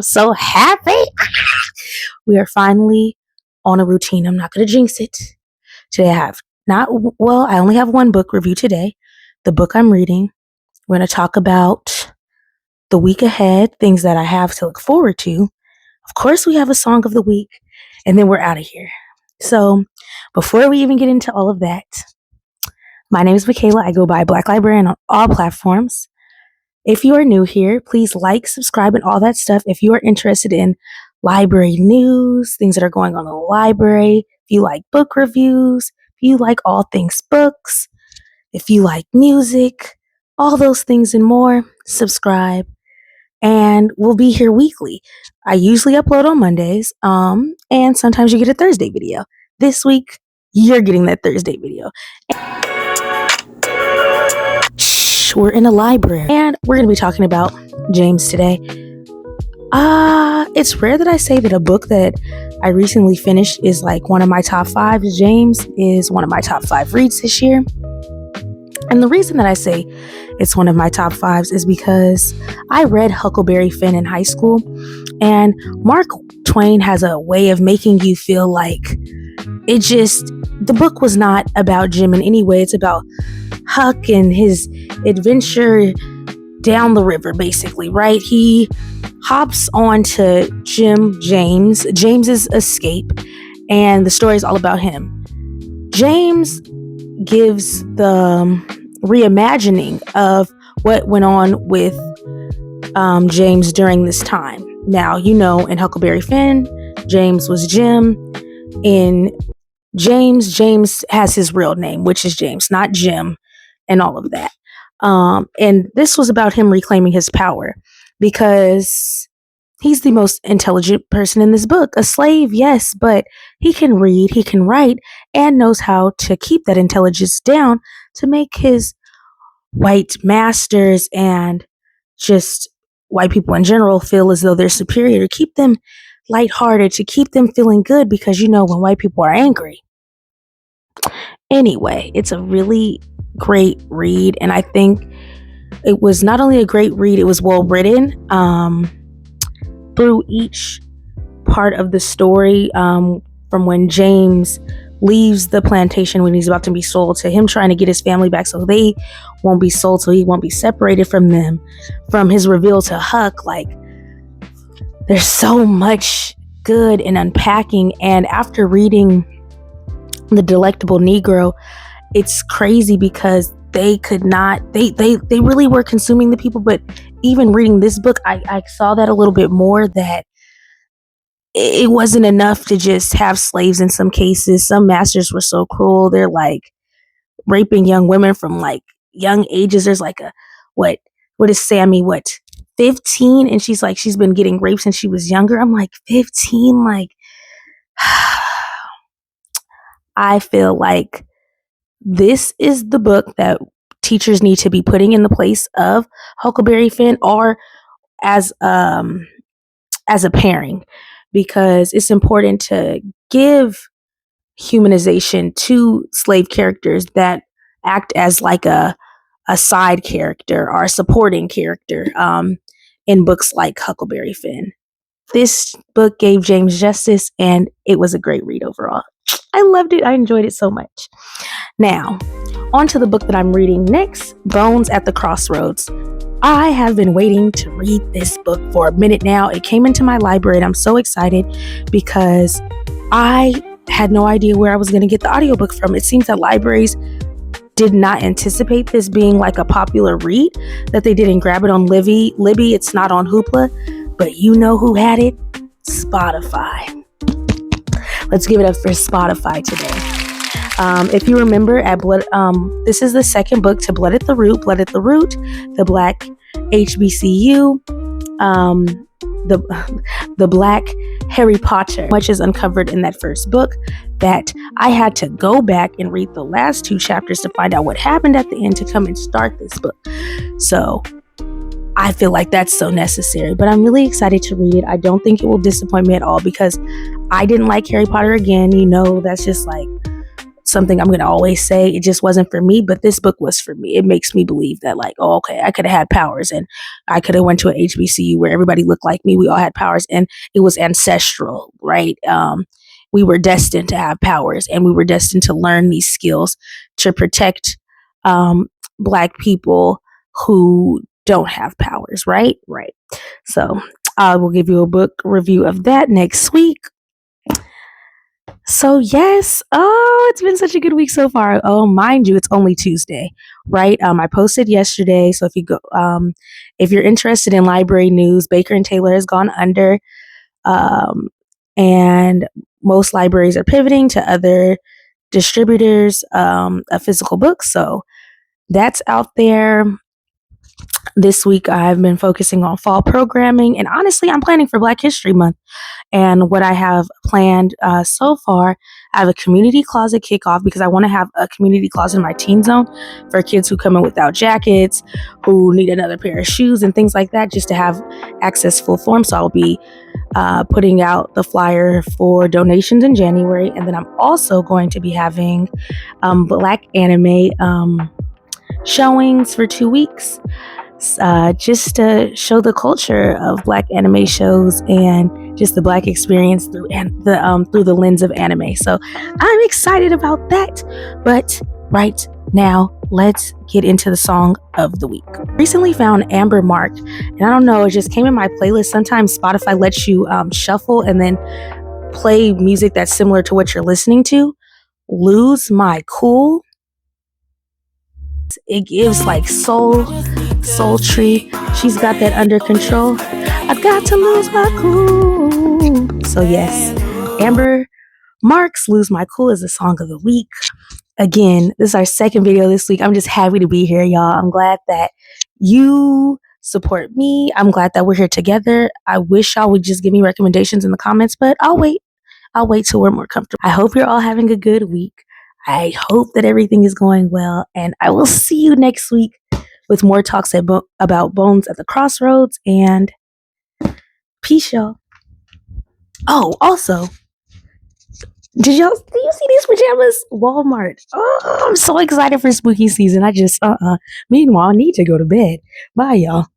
So happy. We are finally on a routine. I'm not going to jinx it. Today I have not, well, I only have one book review today. The book I'm reading. We're going to talk about the week ahead, things that I have to look forward to. Of course, we have a song of the week, and then we're out of here. So before we even get into all of that, my name is Michaela. I go by Black Librarian on all platforms. If you are new here, please like, subscribe, and all that stuff. If you are interested in library news, things that are going on in the library, if you like book reviews, if you like all things books, if you like music, all those things and more, subscribe. And we'll be here weekly. I usually upload on Mondays, and sometimes you get a Thursday video. This week, you're getting that Thursday video. We're in a library, and we're going to be talking about James today. It's rare that I say that a book that I recently finished is like one of my top 5. James is one of my top 5 reads this year. And the reason that I say it's one of my top 5s is because I read Huckleberry Finn in high school, and Mark Twain has a way of making you feel like the book was not about Jim in any way. It's about Huck and his adventure down the river, basically, right? He hops onto James's escape, and the story is all about him. James gives the reimagining of what went on with James during this time. Now, in Huckleberry Finn, James was Jim. In James has his real name, which is James, not Jim, and all of that. And this was about him reclaiming his power, because he's the most intelligent person in this book. A slave, yes, but he can read, he can write, and knows how to keep that intelligence down to make his white masters and just white people in general feel as though they're superior, to keep them lighthearted, to keep them feeling good, because when white people are angry. Anyway, it's a really great read, and I think it was not only a great read, it was well written. Through each part of the story, from when James leaves the plantation when he's about to be sold, to him trying to get his family back so they won't be sold, so he won't be separated from them, from his reveal to Huck, there's so much good in unpacking. And after reading The Delectable Negro, it's crazy because they really were consuming the people. But even reading this book, I saw that a little bit more, that it wasn't enough to just have slaves in some cases. Some masters were so cruel. They're raping young women from young ages. There's what is Sammy, 15? And she's been getting raped since she was younger. I'm 15? I feel like this is the book that teachers need to be putting in the place of Huckleberry Finn, or as a pairing, because it's important to give humanization to slave characters that act as a side character or a supporting character in books like Huckleberry Finn. This book gave James justice, and it was a great read overall. I loved it. I enjoyed it so much. Now, on to the book that I'm reading next, Bones at the Crossroads. I have been waiting to read this book for a minute now. It came into my library, and I'm so excited because I had no idea where I was going to get the audiobook from. It seems that libraries did not anticipate this being a popular read, that they didn't grab it on Libby. It's not on Hoopla, but you know who had it? Spotify. Let's give it up for Spotify today. If you remember, this is the second book to Blood at the Root, the Black HBCU, the Black Harry Potter. Much is uncovered in that first book that I had to go back and read the last 2 chapters to find out what happened at the end to come and start this book. So I feel like that's so necessary, but I'm really excited to read it. I don't think it will disappoint me at all, because I didn't like Harry Potter again. That's just something I'm going to always say. It just wasn't for me, but this book was for me. It makes me believe that, like, oh, okay, I could have had powers, and I could have went to an HBCU where everybody looked like me. We all had powers, and it was ancestral, right? We were destined to have powers, and we were destined to learn these skills to protect Black people who don't have powers, right? Right. So I will give you a book review of that next week. So yes, it's been such a good week so far. Oh, mind you, it's only Tuesday, right? I posted yesterday, so if you're interested in library news, Baker and Taylor has gone under, and most libraries are pivoting to other distributors of physical books. So that's out there. This week, I've been focusing on fall programming, and honestly, I'm planning for Black History Month. And what I have planned so far, I have a community closet kickoff because I want to have a community closet in my teen zone for kids who come in without jackets, who need another pair of shoes and things like that, just to have access full form. So I'll be putting out the flyer for donations in January. And then I'm also going to be having Black anime showings for 2 weeks. Just to show the culture of Black anime shows and just the Black experience through the lens of anime. So I'm excited about that. But right now, let's get into the song of the week. Recently found Amber Mark, and I don't know, it just came in my playlist. Sometimes Spotify lets you shuffle and then play music that's similar to what you're listening to. Lose My Cool. It gives like sultry. She's got that under control. I've got to lose my cool. So yes, Amber Mark's Lose My Cool is the song of the week. Again, this is our second video this week. I'm just happy to be here, y'all. I'm glad that you support me. I'm glad that we're here together. I wish y'all would just give me recommendations in the comments, but I'll wait till we're more comfortable. I hope you're all having a good week. I hope that everything is going well, and I will see you next week with more talks about bones at the crossroads, and peace, y'all. Oh, also, do you see these pajamas? Walmart. Oh, I'm so excited for spooky season. Meanwhile, I need to go to bed. Bye, y'all.